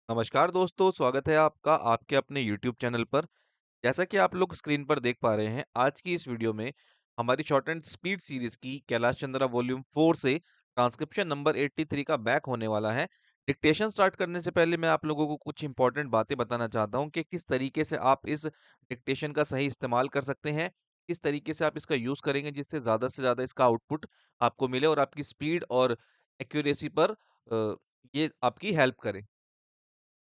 नमस्कार दोस्तों, स्वागत है आपका आपके अपने यूट्यूब चैनल पर। जैसा कि आप लोग स्क्रीन पर देख पा रहे हैं, आज की इस वीडियो में हमारी शॉर्ट एंड स्पीड सीरीज की कैलाश चंद्रा वॉल्यूम 4 से ट्रांसक्रिप्शन नंबर 83 का बैक होने वाला है। डिक्टेशन स्टार्ट करने से पहले मैं आप लोगों को कुछ इंपॉर्टेंट बातें बताना चाहता हूं कि किस तरीके से आप इस डिक्टेशन का सही इस्तेमाल कर सकते हैं, किस तरीके से आप इसका यूज़ करेंगे जिससे ज़्यादा से ज़्यादा इसका आउटपुट आपको मिले और आपकी स्पीड और एक्यूरेसी पर ये आपकी हेल्प करे।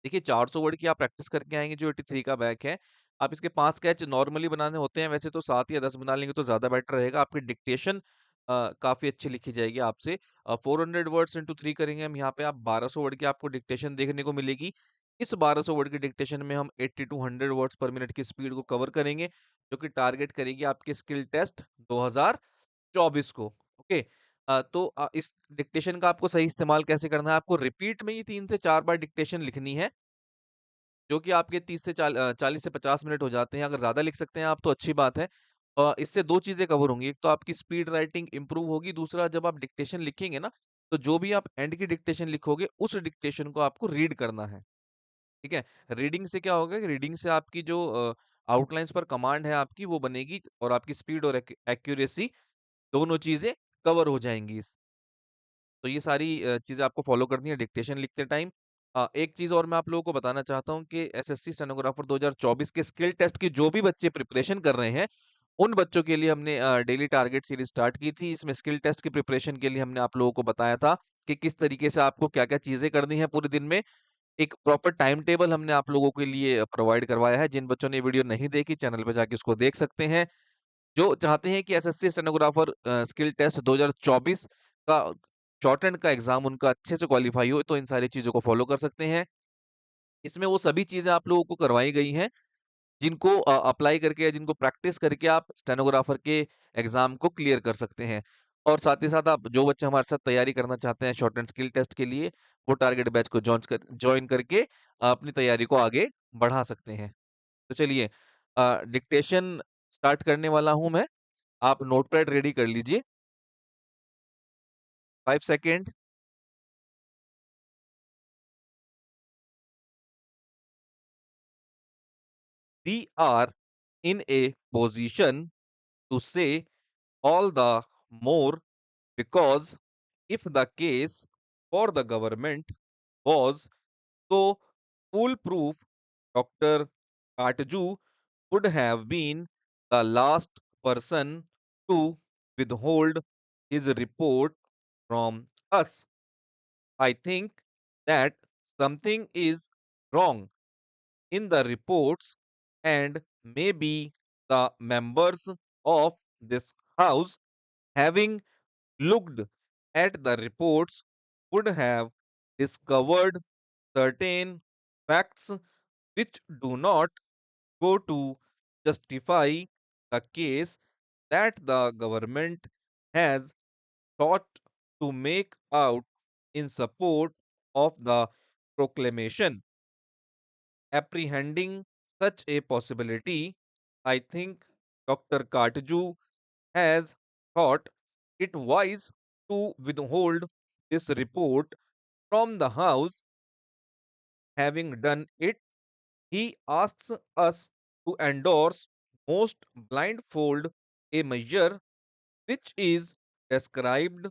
देखिए 400 वर्ड की आप प्रैक्टिस करके आएँगे जो 83 का बैक है। आप इसके 5 स्केच नॉर्मली बनाने होते हैं, वैसे तो 7 या 10 बना लेंगे तो ज़्यादा बेटर रहेगा। आपकी डिक्टेशन काफ़ी अच्छी लिखी जाएगी आपसे। 400 वर्ड्स इंटू 3 करेंगे हम यहाँ पे आप 1200 वर्ड की आपको डिक्टेशन देखने को मिलेगी। इस 1200 वर्ड की डिक्टेशन में हम 80 टू 100 वर्ड्स पर मिनट की स्पीड को कवर करेंगे, जो कि टारगेट करेगी आपके स्किल टेस्ट 2024 को। ओके। तो इस डिक्टेशन का आपको सही इस्तेमाल कैसे करना है, आपको रिपीट में ही 3 से 4 बार डिक्टेशन लिखनी है। जो कि आपके 40 से 50 मिनट हो जाते हैं। अगर ज़्यादा लिख सकते हैं आप तो अच्छी बात है। इससे 2 चीज़ें कवर होंगी। एक तो आपकी स्पीड राइटिंग इम्प्रूव होगी, दूसरा जब आप डिक्टेशन लिखेंगे ना, तो जो भी आप एंड की डिक्टेशन लिखोगे, उस डिक्टेशन को आपको रीड करना है। ठीक है? रीडिंग से क्या होगा कि रीडिंग से आपकी जो आउटलाइन्स पर कमांड है आपकी वो बनेगी और आपकी स्पीड और एक्यूरेसी दोनों चीज़ें कवर हो जाएँगी। तो ये सारी चीज़ें आपको फ़ॉलो करनी है डिक्टेशन लिखते टाइम। एक चीज़ और मैं आप लोगों को बताना चाहता हूँ कि एसएससी स्टेनोग्राफर 2024 के स्किल टेस्ट की जो भी बच्चे प्रिपरेशन कर रहे हैं, उन बच्चों के लिए हमने डेली टारगेट सीरीज़ स्टार्ट की थी। इसमें स्किल टेस्ट की प्रिपरेशन के लिए हमने आप लोगों को बताया था कि किस तरीके से आपको क्या-क्या चीज़ें करनी है पूरे दिन में। एक प्रॉपर टाइम टेबल हमने आप लोगों के लिए प्रोवाइड करवाया है। जिन बच्चों ने वीडियो नहीं देखी, चैनल पे जाके उसको देख सकते हैं। जो चाहते हैं कि एसएससी स्टेनोग्राफर स्किल टेस्ट 2024 का शॉर्टहैंड का एग्ज़ाम उनका अच्छे से क्वालीफाई हो, तो इन सारी चीज़ों को फ़ॉलो कर सकते हैं। इसमें वो सभी चीज़ें आप लोगों को करवाई गई हैं, जिनको अप्लाई करके या जिनको प्रैक्टिस करके आप स्टेनोग्राफर के एग्ज़ाम को क्लियर कर सकते हैं। और साथ ही साथ आप जो बच्चे हमारे साथ तैयारी करना चाहते हैं शॉर्टहैंड स्किल टेस्ट के लिए, वो टारगेट बैच को जॉइन करके अपनी तैयारी को आगे बढ़ा सकते हैं। तो चलिए डिक्टेशन स्टार्ट करने वाला हूँ मैं। आप नोटपैड रेडी कर लीजिए। 5 second. We are in a position to say all the more because if the case for the government was so foolproof, Dr. Katju would have been the last person to withhold his report from us. I think that something is wrong in the reports, and maybe the members of this house, having looked at the reports, would have discovered certain facts which do not go to justify the case that the government has sought to make out in support of the proclamation. Apprehending such a possibility, I think Dr. Katju has thought it wise to withhold this report from the House. Having done it, he asks us to endorse most blindfold a measure which is described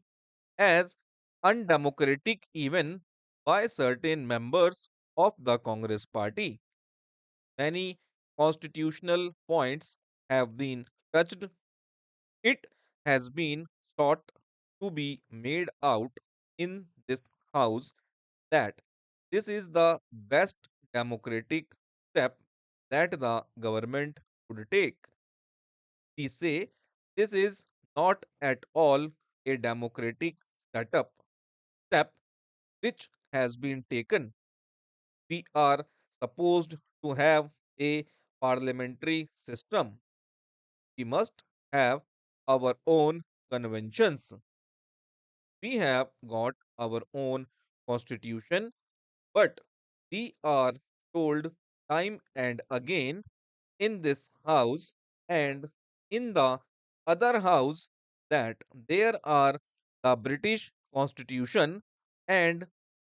as undemocratic even by certain members of the Congress party. Many constitutional points have been touched. It has been sought to be made out in this House that this is the best democratic step that the government could take. We say this is not at all a democratic setup step which has been taken. We are supposed to have a parliamentary system. We must have our own conventions. We have got our own constitution, but we are told time and again in this house and in the other house that there are the British constitution and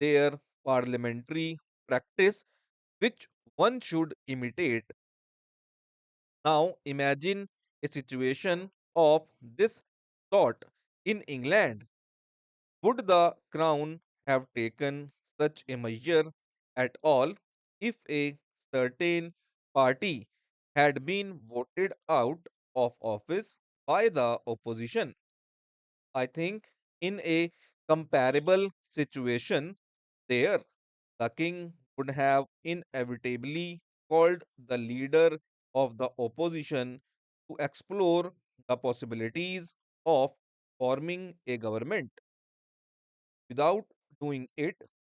their parliamentary practice which one should imitate. Now imagine a situation of this sort in England. Would the Crown have taken such a measure at all if a certain party had been voted out of office by the opposition? I think in a comparable situation there, the king would have inevitably called the leader of the opposition to explore the possibilities of forming a government. Without doing it,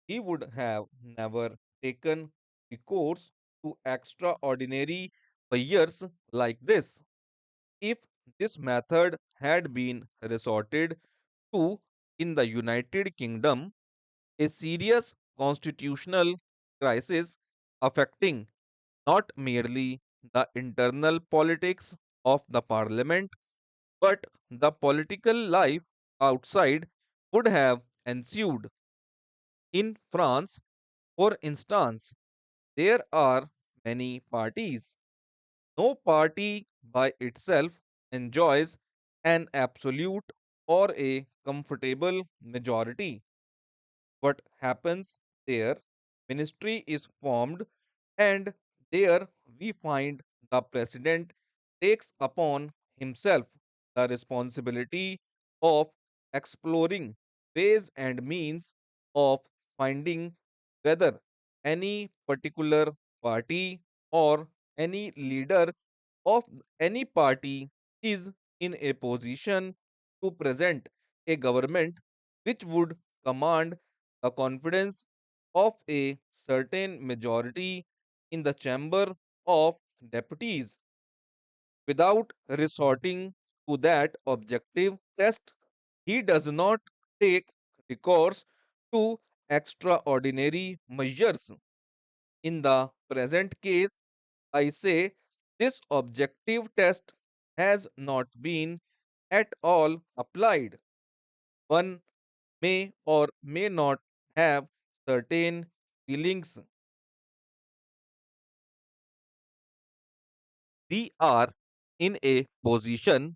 he would have never taken recourse to extraordinary measures like this. If this method had been resorted to in the United Kingdom, a serious constitutional crisis affecting not merely the internal politics of the parliament but the political life outside would have ensued. In France, for instance, there are many parties. No party by itself enjoys an absolute or a comfortable majority. What happens there? Ministry is formed, and there we find the president takes upon himself the responsibility of exploring ways and means of finding whether any particular party or any leader of any party is in a position to present a government which would command the confidence of a certain majority in the Chamber of Deputies. Without resorting to that objective test, he does not take recourse to extraordinary measures. In the present case, I say this objective test has not been at all applied. One may or may not have certain feelings. We are in a position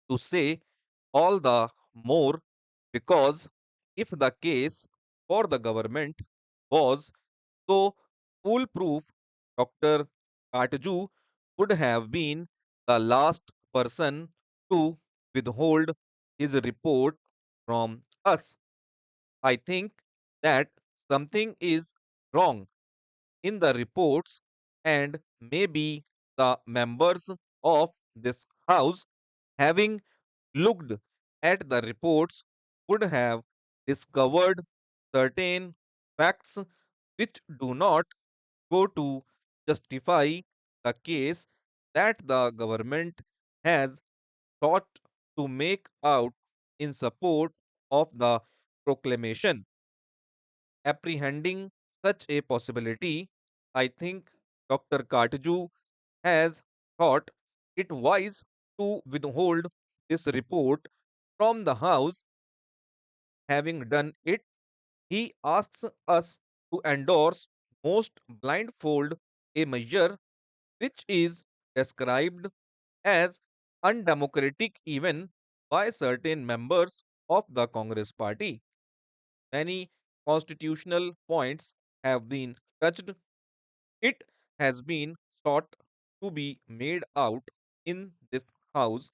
to say all the more because if the case for the government was so foolproof, Dr. Katju would have been the last person to withhold his report from us. I think that something is wrong in the reports, and maybe the members of this house, having looked at the reports, would have discovered certain facts which do not go to justify the case that the government has sought to make out in support of the proclamation. Apprehending such a possibility, I think Dr. Katju has thought it wise to withhold this report from the House. Having done it, he asks us to endorse most blindfold a measure which is described as undemocratic even by certain members of the Congress party. Many constitutional points have been touched. It has been sought to be made out in this House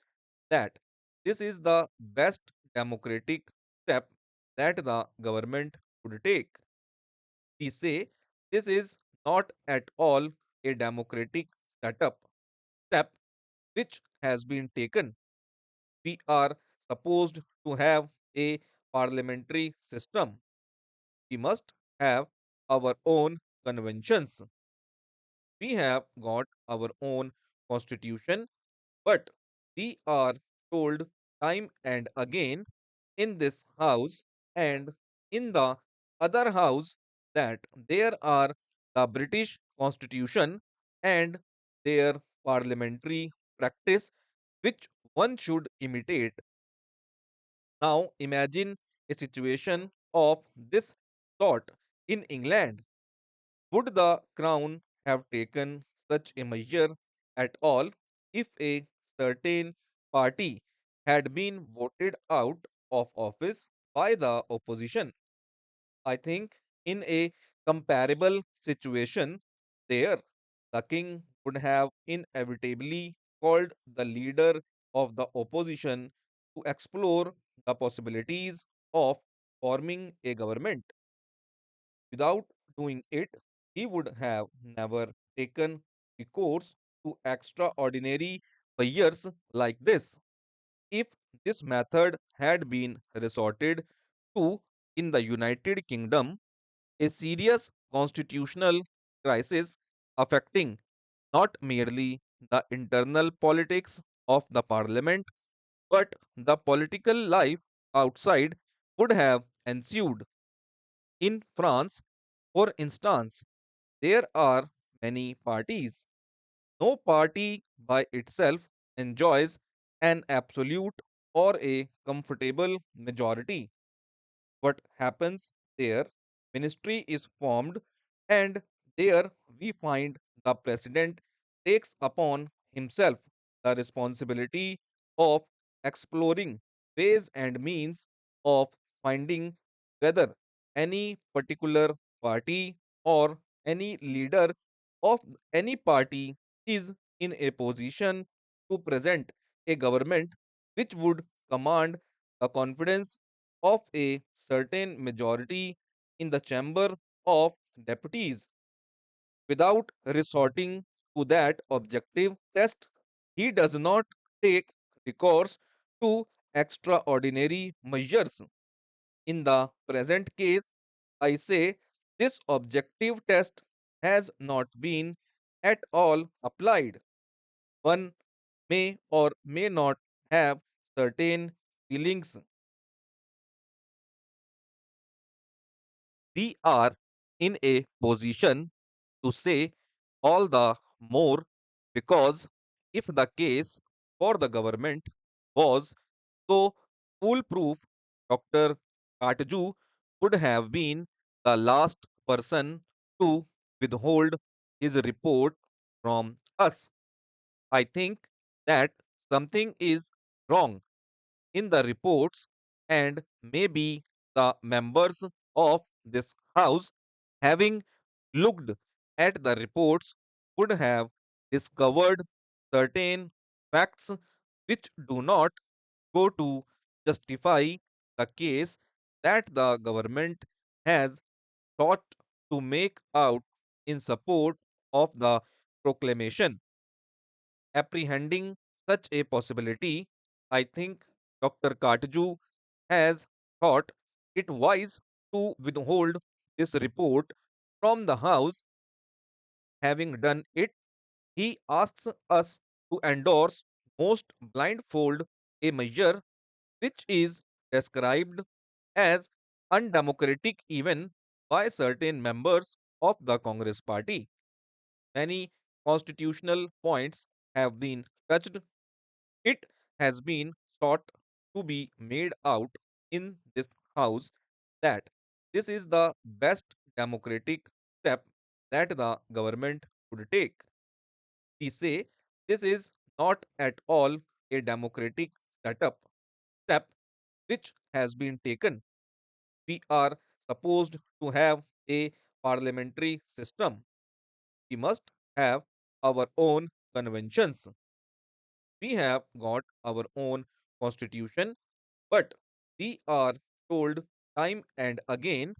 that this is the best democratic step that the government could take. We say this is not at all a democratic step which has been taken. We are supposed to have a parliamentary system. We must have our own conventions. We have got our own constitution, but we are told time and again in this house and in the other house that there are the British constitution and their parliamentary practice which one should imitate. Now imagine a situation of this sort in England. Would the crown have taken such a measure at all if a certain party had been voted out of office by the opposition? I think in a comparable situation, there the king would have inevitably called the leader of the opposition to explore the possibilities of forming a government. Without doing it, he would have never taken recourse to extraordinary measures like this. If this method had been resorted to in the United Kingdom, a serious constitutional crisis affecting not merely the internal politics of the parliament but the political life outside would have ensued. In France, for instance, there are many parties. No party by itself enjoys an absolute or a comfortable majority. What happens there? Ministry is formed, and there we find the president takes upon himself the responsibility of exploring ways and means of finding whether any particular party or any leader of any party is in a position to present a government which would command the confidence of a certain majority in the Chamber of Deputies. Without resorting to that objective test, he does not take recourse to extraordinary measures. In the present case, I say this objective test has not been at all applied. One may or may not have certain feelings. We are in a position to say all the more because if the case for the government was so foolproof, Dr. Katju would have been the last person to withhold his report from us. I think that something is wrong in the reports, and maybe the members of this house, having looked at the reports, would have discovered certain facts which do not go to justify the case that the government has sought to make out in support of the proclamation. Apprehending such a possibility, I think Dr. Katju has thought it wise to withhold this report from the House. Having done it, he asks us to endorse most blindfold a measure which is described as undemocratic even by certain members of the Congress party. Many constitutional points have been touched. It has been sought to be made out in this House that this is the best democratic step that the government could take. We say this is not at all a democratic setup step which has been taken. We are supposed to have a parliamentary system. We must have our own conventions. We have got our own constitution, but we are told time and again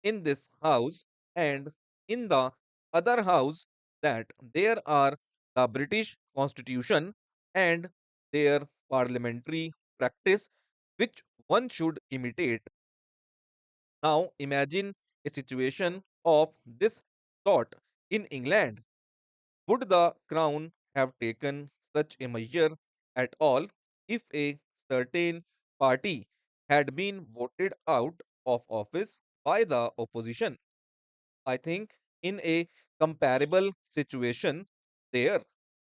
in this house and in the other house that there are the British constitution and their parliamentary practice which one should imitate. Now imagine a situation of this sort in England. Would the Crown have taken such a measure at all if a certain party had been voted out of office by the opposition? I think in a comparable situation, there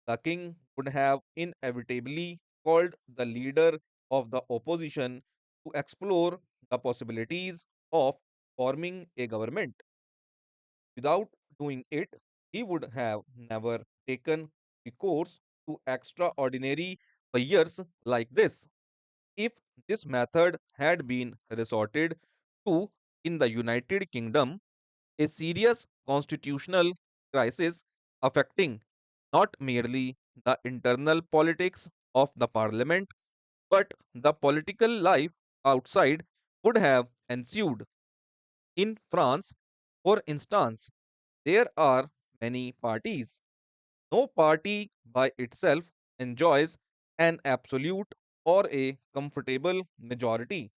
the king would have inevitably called the leader of the opposition to explore the possibilities of forming a government. Without doing it, he would have never taken recourse to extraordinary measures like this. If this method had been resorted to in the United Kingdom, a serious constitutional crisis affecting not merely the internal politics of the parliament but the political life outside would have ensued. In France, for instance, there are many parties. No party by itself enjoys an absolute or a comfortable majority.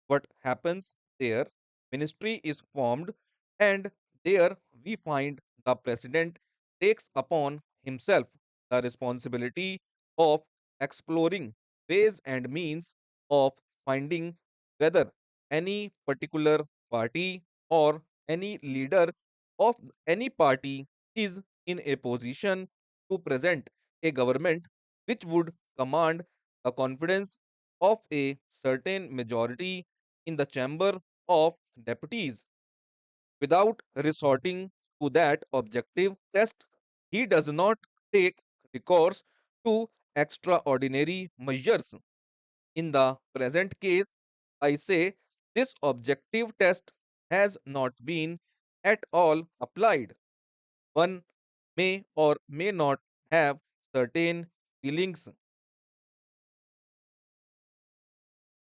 What happens there? Ministry is formed, and there we find the president takes upon himself the responsibility of exploring ways and means of finding whether any particular party or any leader of any party is in a position to present a government which would command the confidence of a certain majority in the Chamber of Deputies. Without resorting to that objective test, he does not take recourse to extraordinary measures. In the present case, I say this objective test has not been at all applied. One may or may not have certain feelings